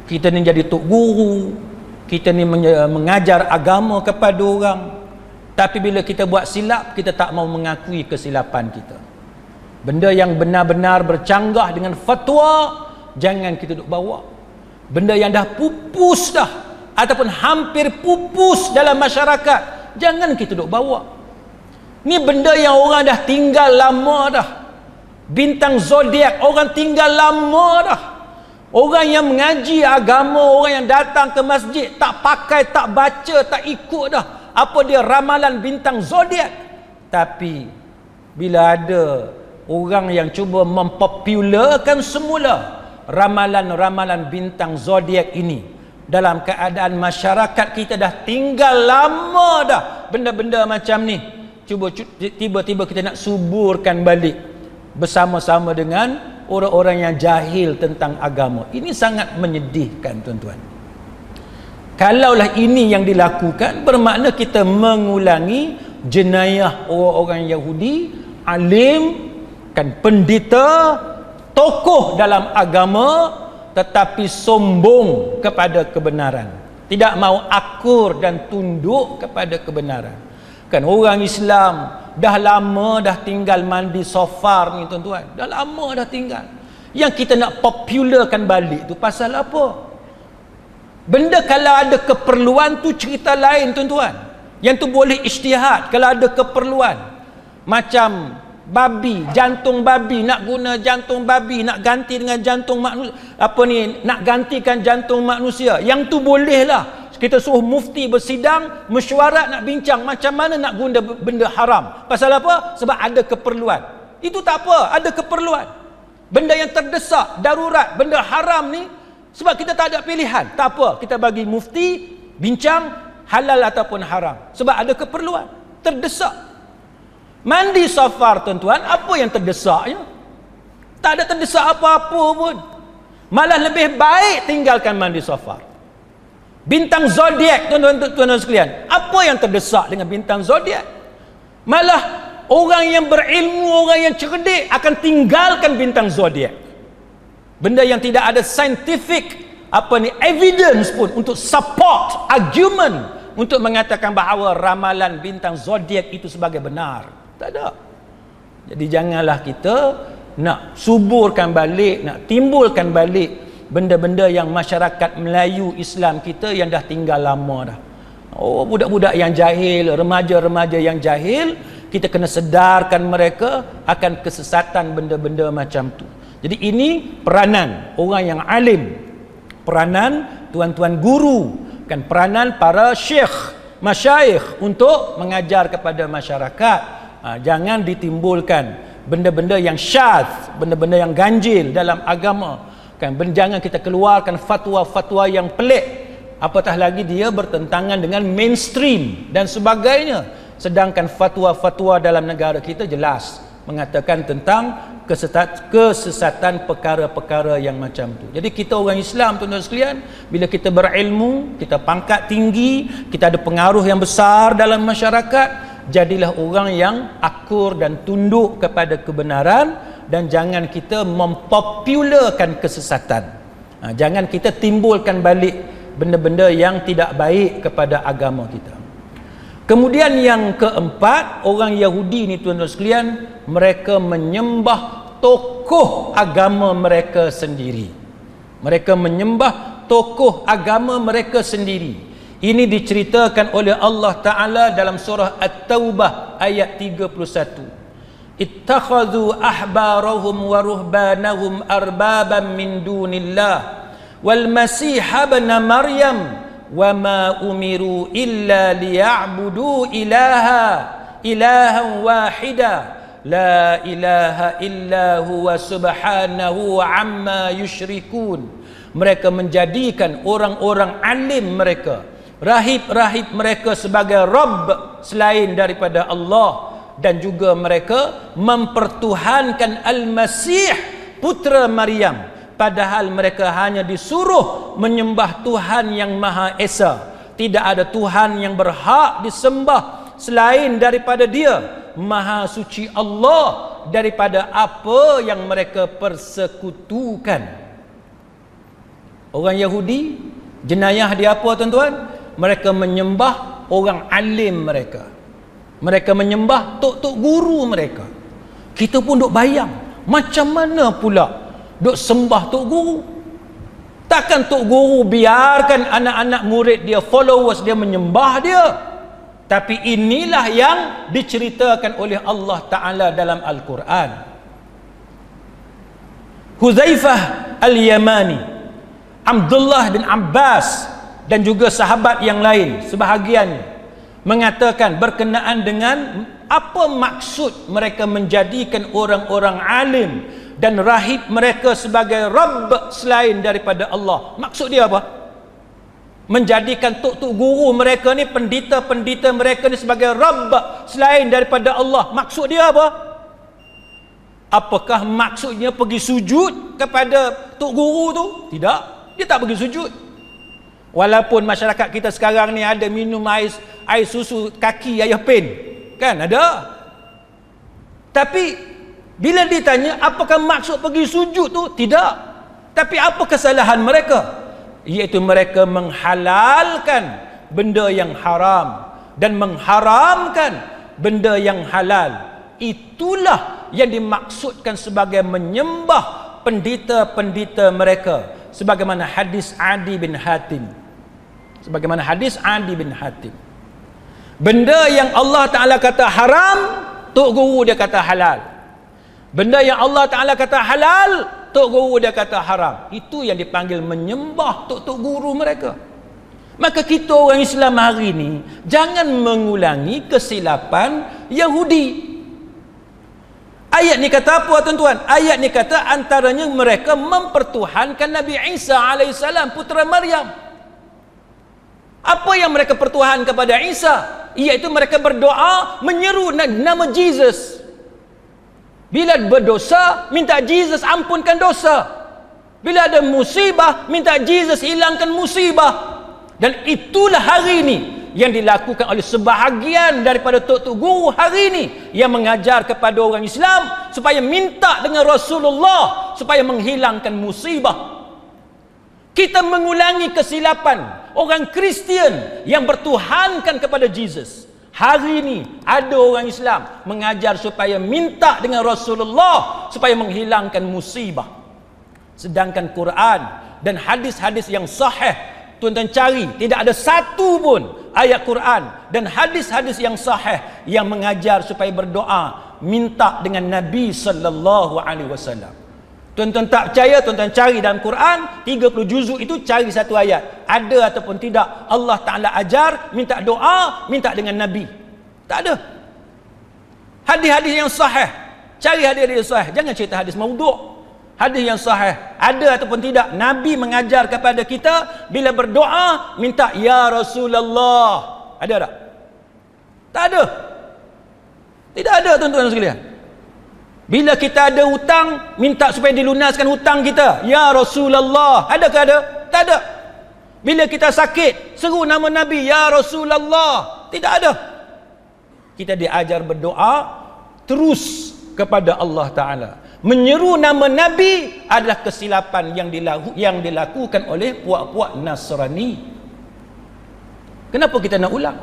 kita ni jadi tok guru, kita ni mengajar agama kepada orang, tapi bila kita buat silap, kita tak mau mengakui kesilapan kita. Benda yang benar-benar bercanggah dengan fatwa, jangan kita duk bawa. Benda yang dah pupus dah, ataupun hampir pupus dalam masyarakat, jangan kita duk bawa. Ni benda yang orang dah tinggal lama dah. Bintang zodiak orang tinggal lama dah. Orang yang mengaji agama, orang yang datang ke masjid, tak pakai, tak baca, tak ikut dah apa dia ramalan bintang zodiak. Tapi bila ada orang yang cuba mempopularkan semula ramalan-ramalan bintang zodiak ini, dalam keadaan masyarakat kita dah tinggal lama dah benda-benda macam ni, cuba tiba-tiba kita nak suburkan balik bersama-sama dengan orang-orang yang jahil tentang agama. Ini sangat menyedihkan, tuan-tuan. Kalaulah ini yang dilakukan, bermakna kita mengulangi jenayah orang-orang Yahudi, alim, kan, pendeta, tokoh dalam agama, tetapi sombong kepada kebenaran, tidak mau akur dan tunduk kepada kebenaran. Kan orang Islam dah lama dah tinggal mandi sofar ni, tuan-tuan, dah lama dah tinggal. Yang kita nak popularkan balik tu pasal apa? Benda kalau ada keperluan tu cerita lain, tuan-tuan. Yang tu boleh ijtihad kalau ada keperluan. Macam babi, jantung babi, nak guna jantung babi, nak ganti dengan jantung manusia, nak gantikan jantung manusia, yang tu boleh lah. Kita suruh mufti bersidang, mesyuarat, nak bincang macam mana nak guna benda haram. Pasal apa? Sebab ada keperluan. Itu tak apa, ada keperluan. Benda yang terdesak, darurat, benda haram ni, sebab kita tak ada pilihan, tak apa, kita bagi mufti bincang halal ataupun haram, sebab ada keperluan, terdesak. Mandi safar, tuan-tuan, apa yang terdesaknya? Tak ada terdesak apa-apa pun. Malah lebih baik tinggalkan mandi safar. Bintang zodiak, tuan-tuan sekalian, apa yang terdesak dengan bintang zodiak? Malah orang yang berilmu, orang yang cerdik akan tinggalkan bintang zodiak. Benda yang tidak ada scientific evidence pun untuk support argument untuk mengatakan bahawa ramalan bintang zodiak itu sebagai benar. Tak ada. Jadi janganlah kita nak suburkan balik, nak timbulkan balik benda-benda yang masyarakat Melayu Islam kita yang dah tinggal lama dah. Oh, budak-budak yang jahil, remaja-remaja yang jahil, kita kena sedarkan mereka akan kesesatan benda-benda macam tu. Jadi ini peranan orang yang alim, peranan tuan-tuan guru, kan, peranan para syekh, masyayikh untuk mengajar kepada masyarakat. Jangan ditimbulkan benda-benda yang syadz, benda-benda yang ganjil dalam agama, kan. Jangan kita keluarkan fatwa-fatwa yang pelik, apatah lagi dia bertentangan dengan mainstream dan sebagainya. Sedangkan fatwa-fatwa dalam negara kita jelas mengatakan tentang kesesatan perkara-perkara yang macam tu. Jadi kita orang Islam, tuan-tuan sekalian, bila kita berilmu, kita pangkat tinggi, kita ada pengaruh yang besar dalam masyarakat, jadilah orang yang akur dan tunduk kepada kebenaran, dan jangan kita mempopularkan kesesatan. Jangan kita timbulkan balik benda-benda yang tidak baik kepada agama kita. Kemudian yang keempat, orang Yahudi ni, tuan-tuan sekalian, mereka menyembah tokoh agama mereka sendiri. Mereka menyembah tokoh agama mereka sendiri. Ini diceritakan oleh Allah Ta'ala dalam surah At-Taubah ayat 31. Ittakhadhu ahbarahum wa ruhbanahum arbaban min dunillah wal masih ibn Maryam wa ma umiru illa liya'budu ilahan wahida la ilaha illa huwa subhanahu amma yushrikun. Mereka menjadikan orang-orang alim mereka, rahib-rahib mereka sebagai Rabb selain daripada Allah, dan juga mereka mempertuhankan Al-Masih putra Maryam, padahal mereka hanya disuruh menyembah Tuhan yang Maha Esa. Tidak ada Tuhan yang berhak disembah selain daripada Dia, Maha Suci Allah daripada apa yang mereka persekutukan. Orang Yahudi, jenayah dia apa, tuan-tuan? Mereka menyembah orang alim mereka. Mereka menyembah tok-tok guru mereka. Kita pun duk bayang, macam mana pula duk sembah tok guru? Takkan tok guru biarkan anak-anak murid dia, followers dia menyembah dia? Tapi inilah yang diceritakan oleh Allah Ta'ala dalam Al-Quran. Huzaifah Al-Yamani, Abdullah bin Abbas, dan juga sahabat yang lain sebahagiannya, mengatakan berkenaan dengan apa maksud mereka menjadikan orang-orang alim dan rahib mereka sebagai Rabb selain daripada Allah. Maksud dia apa? Menjadikan tok-tok guru mereka ni, pendeta-pendeta mereka ni sebagai Rabb selain daripada Allah. Maksud dia apa? Apakah maksudnya pergi sujud kepada tok guru tu? Tidak, dia tak pergi sujud. Walaupun masyarakat kita sekarang ni ada minum air susu kaki ayah pen, kan ada. Tapi bila ditanya apakah maksud pergi sujud tu? Tidak. Tapi apa kesalahan mereka? Iaitu mereka menghalalkan benda yang haram dan mengharamkan benda yang halal. Itulah yang dimaksudkan sebagai menyembah pendeta-pendeta mereka, sebagaimana hadis Adi bin Hatim. Benda yang Allah Ta'ala kata haram, tok guru dia kata halal. Benda yang Allah Ta'ala kata halal, tok guru dia kata haram. Itu yang dipanggil menyembah tok-tok guru mereka. Maka kita orang Islam hari ni jangan mengulangi kesilapan Yahudi. Ayat ni kata apa tuan-tuan? Ayat ni kata antaranya mereka mempertuhankan Nabi Isa alaihissalam, putera Maryam. Apa yang mereka pertuhan kepada Isa? Iaitu mereka berdoa menyeru nama Jesus. Bila berdosa, minta Jesus ampunkan dosa. Bila ada musibah, minta Jesus hilangkan musibah. Dan itulah hari ini yang dilakukan oleh sebahagian daripada tok-tok guru hari ini yang mengajar kepada orang Islam supaya minta dengan Rasulullah supaya menghilangkan musibah. Kita mengulangi kesilapan orang Kristian yang bertuhankan kepada Jesus. Hari ini ada orang Islam mengajar supaya minta dengan Rasulullah supaya menghilangkan musibah. Sedangkan Quran dan hadis-hadis yang sahih, tuan-tuan cari, tidak ada satu pun ayat Quran dan hadis-hadis yang sahih yang mengajar supaya berdoa minta dengan Nabi sallallahu alaihi wasallam. Tuan-tuan tak percaya, tuan-tuan cari dalam Quran 30 juzuk itu, cari satu ayat ada ataupun tidak Allah Ta'ala ajar minta doa minta dengan Nabi. Tak ada. Hadis-hadis yang sahih, cari hadis-hadis yang sahih, jangan cerita hadis maudhu'. Hadis yang sahih ada ataupun tidak Nabi mengajar kepada kita bila berdoa minta ya Rasulullah. Ada tak? Tak ada. Tidak ada tuan-tuan sekalian. Bila kita ada hutang, minta supaya dilunaskan hutang kita. Ya Rasulullah. Adakah ada? Tak ada. Bila kita sakit, seru nama Nabi. Ya Rasulullah. Tidak ada. Kita diajar berdoa terus kepada Allah Ta'ala. Menyeru nama Nabi adalah kesilapan yang dilakukan oleh puak-puak Nasrani. Kenapa kita nak ulang?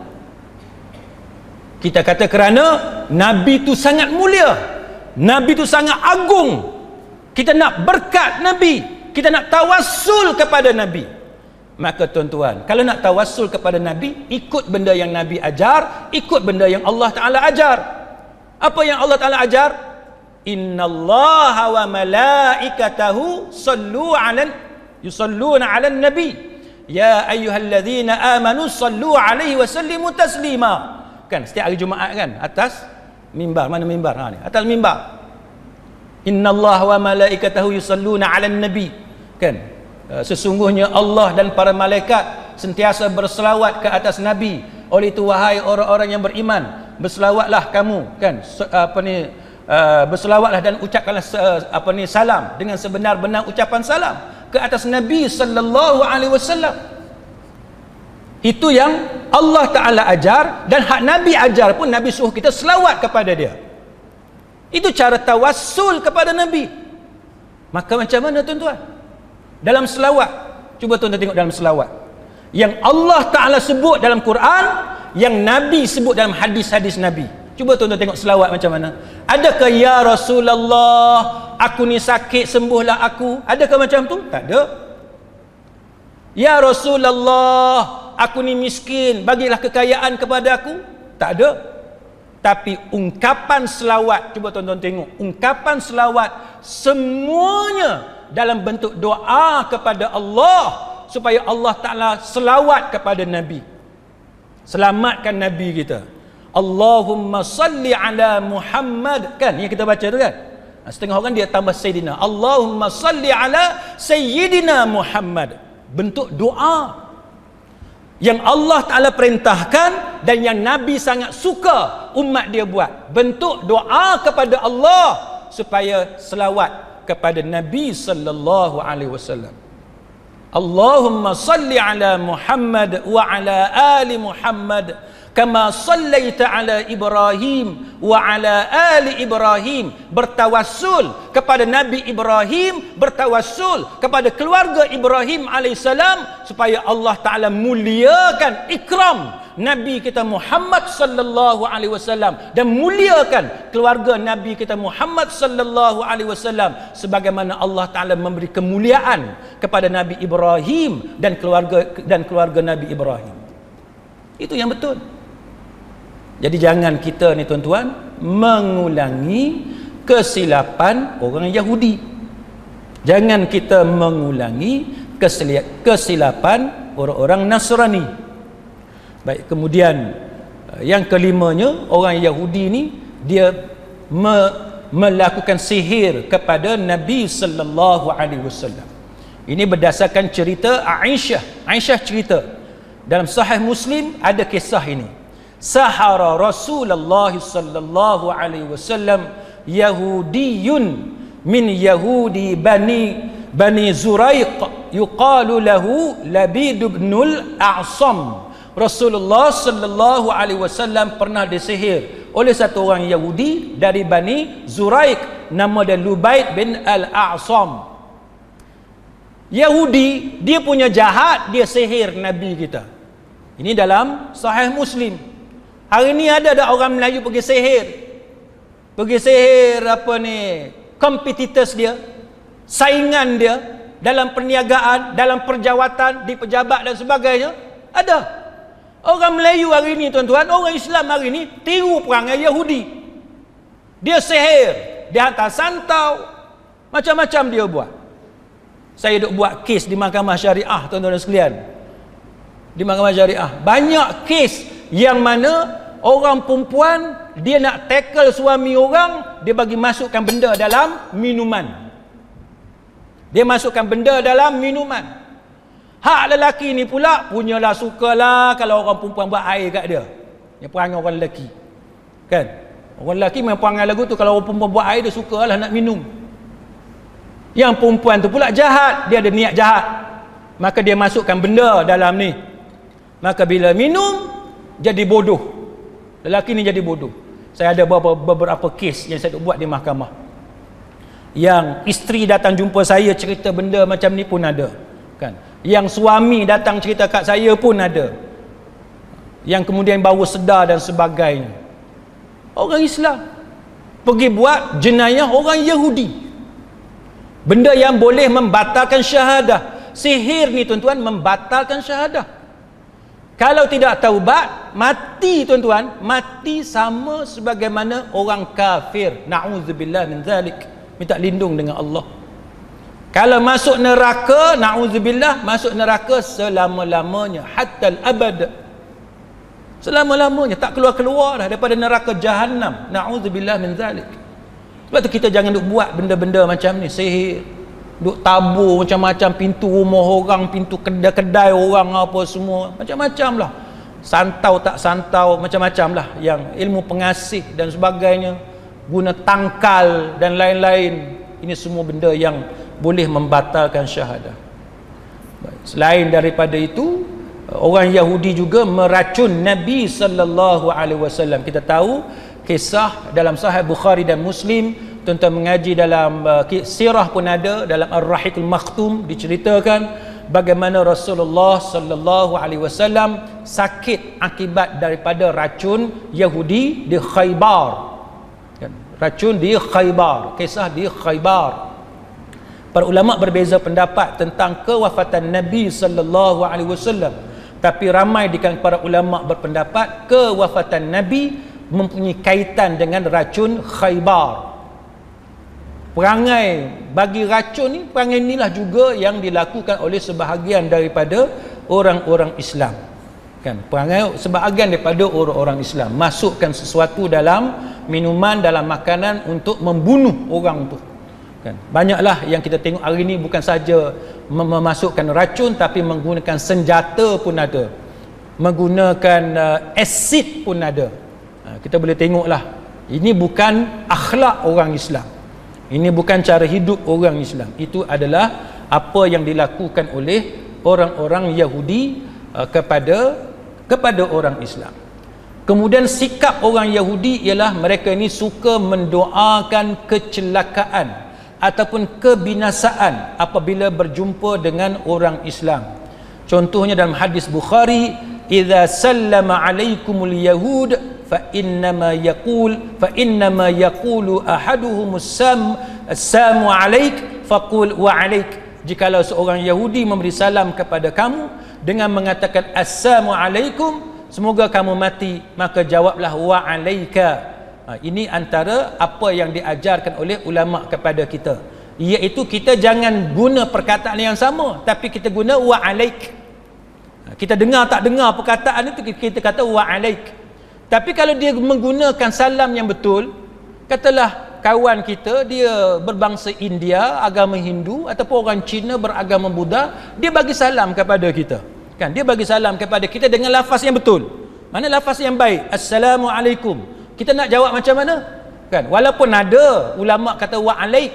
Kita kata kerana Nabi itu sangat mulia. Nabi itu sangat agung. Kita nak berkat Nabi, kita nak tawassul kepada Nabi. Maka tuan-tuan, kalau nak tawassul kepada Nabi, ikut benda yang Nabi ajar, ikut benda yang Allah Ta'ala ajar. Apa yang Allah Ta'ala ajar? Innallaha wa malaikatahu yusalluna 'alan nabi ya ayyuhalladzina amanu sallu 'alaihi wa sallimu taslima. Kan setiap hari Jumaat kan atas mimbar, mana mimbar? Ha ni, atas mimbar. Innallaha wa malaikatahu yusalluna 'alan nabi. Kan? Sesungguhnya Allah dan para malaikat sentiasa berselawat ke atas nabi. Oleh itu wahai orang-orang yang beriman, berselawatlah kamu, kan? Berselawatlah dan ucapkanlah salam dengan sebenar-benar ucapan salam ke atas Nabi sallallahu alaihi wasallam. Itu yang Allah Ta'ala ajar, dan hak Nabi ajar pun Nabi suruh kita selawat kepada dia. Itu cara tawassul kepada Nabi. Maka macam mana tuan-tuan? Dalam selawat, cuba tuan-tuan tengok dalam selawat yang Allah Ta'ala sebut dalam Quran, yang Nabi sebut dalam hadis-hadis Nabi. Cuba tuan-tuan tengok selawat macam mana. Adakah ya Rasulullah, aku ni sakit, sembuhlah aku? Adakah macam tu? Tak ada. Ya Rasulullah, aku ni miskin, bagilah kekayaan kepada aku? Tak ada. Tapi ungkapan selawat, cuba tuan-tuan tengok, ungkapan selawat semuanya dalam bentuk doa kepada Allah supaya Allah Ta'ala selawat kepada Nabi. Selamatkan Nabi kita. Allahumma salli ala Muhammad, kan yang kita baca tu kan. Setengah orang dia tambah Sayyidina. Allahumma salli ala Sayyidina Muhammad. Bentuk doa yang Allah Ta'ala perintahkan dan yang Nabi sangat suka umat dia buat. Bentuk doa kepada Allah supaya selawat kepada Nabi sallallahu alaihi wasallam. Allahumma salli ala Muhammad wa ala ali Muhammad kama sallaita ala Ibrahim wa ala ali Ibrahim. Bertawassul kepada Nabi Ibrahim, bertawassul kepada keluarga Ibrahim alaihissalam supaya Allah Ta'ala muliakan, ikram Nabi kita Muhammad sallallahu alaihi wasallam dan muliakan keluarga Nabi kita Muhammad sallallahu alaihi wasallam sebagaimana Allah Ta'ala memberi kemuliaan kepada Nabi Ibrahim dan keluarga Nabi Ibrahim. Itu yang betul. Jadi jangan kita ni tuan-tuan mengulangi kesilapan orang Yahudi. Jangan kita mengulangi kesilapan orang-orang Nasrani. Baik, kemudian yang kelimanya, orang Yahudi ni dia melakukan sihir kepada Nabi sallallahu alaihi wasallam. Ini berdasarkan cerita Aisyah. Aisyah cerita dalam Sahih Muslim ada kisah ini. Sahara Rasulullah sallallahu alaihi wasallam Yahudiyun min Yahudi Bani Zuraiq yuqalu lahu Labid ibn al-A'sam. Rasulullah sallallahu alaihi wasallam pernah disihir oleh satu orang Yahudi dari Bani Zuraiq, nama dia Lubaid bin al-A'sam. Yahudi dia punya jahat, dia sihir Nabi kita. Ini dalam Sahih Muslim. Hari ni ada orang Melayu pergi sihir apa ni, competitors dia, saingan dia dalam perniagaan, dalam perjawatan, di pejabat dan sebagainya. Ada orang Melayu hari ni tuan-tuan, orang Islam hari ni tiru perangai Yahudi. Dia sihir, dia hantar santau, macam-macam dia buat. Saya duk buat kes di mahkamah syariah tuan-tuan dan sekalian. Di mahkamah syariah banyak kes yang mana orang perempuan dia nak tackle suami orang, dia bagi masukkan benda dalam minuman. Dia masukkan benda dalam minuman. Hak lelaki ni pula punyalah sukalah kalau orang perempuan buat air kat dia. Dia perangai orang lelaki. Kan? Orang lelaki memang perangai lagu tu, kalau orang perempuan buat air dia sukalah nak minum. Yang perempuan tu pula jahat, dia ada niat jahat. Maka dia masukkan benda dalam ni. Maka bila minum jadi bodoh. Lelaki ni jadi bodoh. Saya ada beberapa kes yang saya buat di mahkamah. Yang isteri datang jumpa saya cerita benda macam ni pun ada. Kan? Yang suami datang cerita kat saya pun ada. Yang kemudian baru sedar dan sebagainya. Orang Islam pergi buat jenayah orang Yahudi. Benda yang boleh membatalkan syahadah. Sihir ni tuan-tuan membatalkan syahadah. Kalau tidak taubat, mati tuan-tuan, mati sama sebagaimana orang kafir. Na'udzubillah min zalik. Minta lindung dengan Allah. Kalau masuk neraka, na'udzubillah, masuk neraka selama-lamanya, hatta al-abad. Selama-lamanya, tak keluar-keluar dah daripada neraka Jahannam. Na'udzubillah min zalik. Sebab tu kita jangan duk buat benda-benda macam ni, sihir, duk tabur macam-macam pintu rumah orang, pintu kedai-kedai orang apa semua, macam-macam lah. Santau tak santau, macam-macam lah. Yang ilmu pengasih dan sebagainya, guna tangkal dan lain-lain. Ini semua benda yang boleh membatalkan syahadah. Selain daripada itu, orang Yahudi juga meracun Nabi sallallahu alaihi wasallam. Kita tahu kisah dalam Sahih Bukhari dan Muslim, tuan-tuan mengaji dalam sirah pun ada, dalam Ar-Rahiqul Makhtum diceritakan bagaimana Rasulullah sallallahu alaihi wasallam sakit akibat daripada racun Yahudi di Khaybar. Racun di Khaybar, kisah di Khaybar. Para ulama berbeza pendapat tentang kewafatan Nabi sallallahu alaihi wasallam, tapi ramai di kalangan para ulama berpendapat kewafatan Nabi mempunyai kaitan dengan racun Khaybar. Perangai bagi racun ni, perangai inilah juga yang dilakukan oleh sebahagian daripada orang-orang Islam. Kan, perangai sebahagian daripada orang-orang Islam masukkan sesuatu dalam minuman, dalam makanan untuk membunuh orang tu. Kan, banyaklah yang kita tengok hari ni, bukan saja memasukkan racun, tapi menggunakan senjata pun ada, menggunakan asid pun ada. Kita boleh tengoklah, ini bukan akhlak orang Islam, ini bukan cara hidup orang Islam. Itu adalah apa yang dilakukan oleh orang-orang Yahudi kepada orang Islam. Kemudian sikap orang Yahudi ialah mereka ini suka mendoakan kecelakaan ataupun kebinasaan apabila berjumpa dengan orang Islam. Contohnya dalam hadis Bukhari, idza sallama alaikumul yahud fa innama yaqulu ahaduhumus assalamu alaik faqul wa alaik. Jikalau seorang Yahudi memberi salam kepada kamu dengan mengatakan assalamu alaikum, semoga kamu mati, maka jawablah wa alaika. Ini antara apa yang diajarkan oleh ulama kepada kita, iaitu kita jangan guna perkataan yang sama, tapi kita guna wa alaik. Kita dengar tak dengar perkataan itu, kita kata wa alaik. Tapi kalau dia menggunakan salam yang betul, katalah kawan kita dia berbangsa India, agama Hindu, ataupun orang Cina beragama Buddha, dia bagi salam kepada kita. Kan, dia bagi salam kepada kita dengan lafaz yang betul. Mana lafaz yang baik? Assalamualaikum. Kita nak jawab macam mana? Kan, walaupun ada ulama kata wa alaik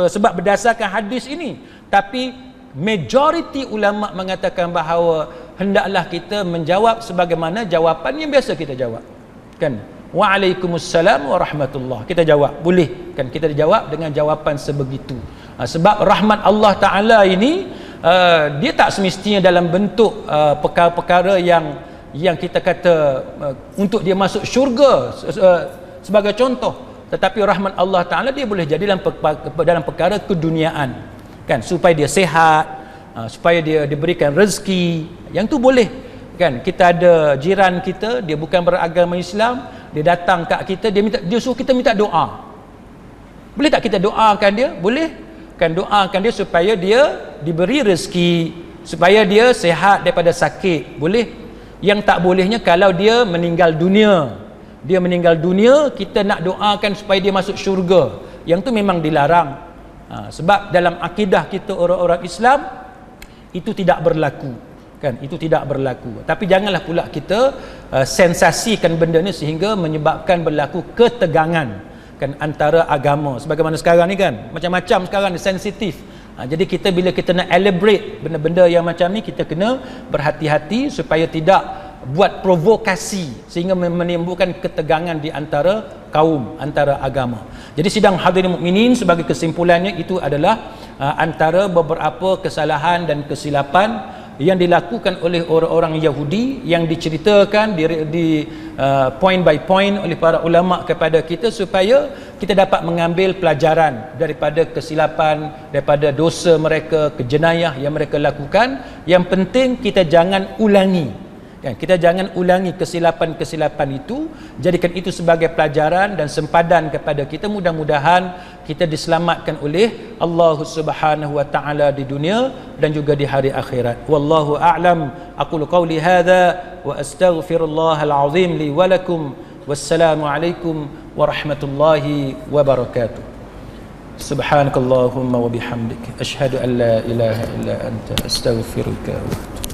sebab berdasarkan hadis ini, tapi majoriti ulama mengatakan bahawa hendaklah kita menjawab sebagaimana jawapan yang biasa kita jawab. Kan, waalaikumsalam warahmatullah, kita jawab boleh. Kan, kita dijawab dengan jawapan sebegitu. Sebab rahmat Allah Ta'ala ini dia tak semestinya dalam bentuk perkara-perkara yang kita kata untuk dia masuk syurga sebagai contoh, tetapi rahmat Allah Ta'ala dia boleh jadi dalam perkara keduniaan. Kan, supaya dia sihat, supaya dia diberikan rezeki, yang tu boleh. Kan, kita ada jiran kita, dia bukan beragama Islam, dia datang kat kita, dia suruh kita minta doa. Boleh tak kita doakan dia? Boleh. Kan, doakan dia supaya dia diberi rezeki, supaya dia sihat daripada sakit. Boleh. Yang tak bolehnya kalau dia meninggal dunia. Dia meninggal dunia, kita nak doakan supaya dia masuk syurga. Yang tu memang dilarang. Sebab dalam akidah kita orang-orang Islam itu tidak berlaku. Kan, itu tidak berlaku. Tapi janganlah pula kita sensasikan benda ni sehingga menyebabkan berlaku ketegangan kan antara agama. Sebagaimana sekarang ni kan, macam-macam sekarang ni, sensitif. Jadi kita bila kita nak elaborate benda-benda yang macam ni, kita kena berhati-hati supaya tidak buat provokasi sehingga menimbulkan ketegangan di antara kaum, antara agama. Jadi sidang hadirin mukminin, sebagai kesimpulannya, itu adalah antara beberapa kesalahan dan kesilapan yang dilakukan oleh orang-orang Yahudi yang diceritakan di point by point oleh para ulama kepada kita, supaya kita dapat mengambil pelajaran daripada kesilapan, daripada dosa mereka, kejenayah yang mereka lakukan. Yang penting kita jangan ulangi. Kan, kita jangan ulangi kesilapan-kesilapan itu. Jadikan itu sebagai pelajaran dan sempadan kepada kita. Mudah-mudahan kita diselamatkan oleh Allah Subhanahu wa taala di dunia dan juga di hari akhirat. Wallahu a'lam. Aqulu qawli hadza wa astaghfirullahal azim li wa lakum. Wassalamu alaikum warahmatullahi wabarakatuh. Subhanakallahumma wa bihamdik, asyhadu an la ilaha illa anta, astaghfiruka wa atubu.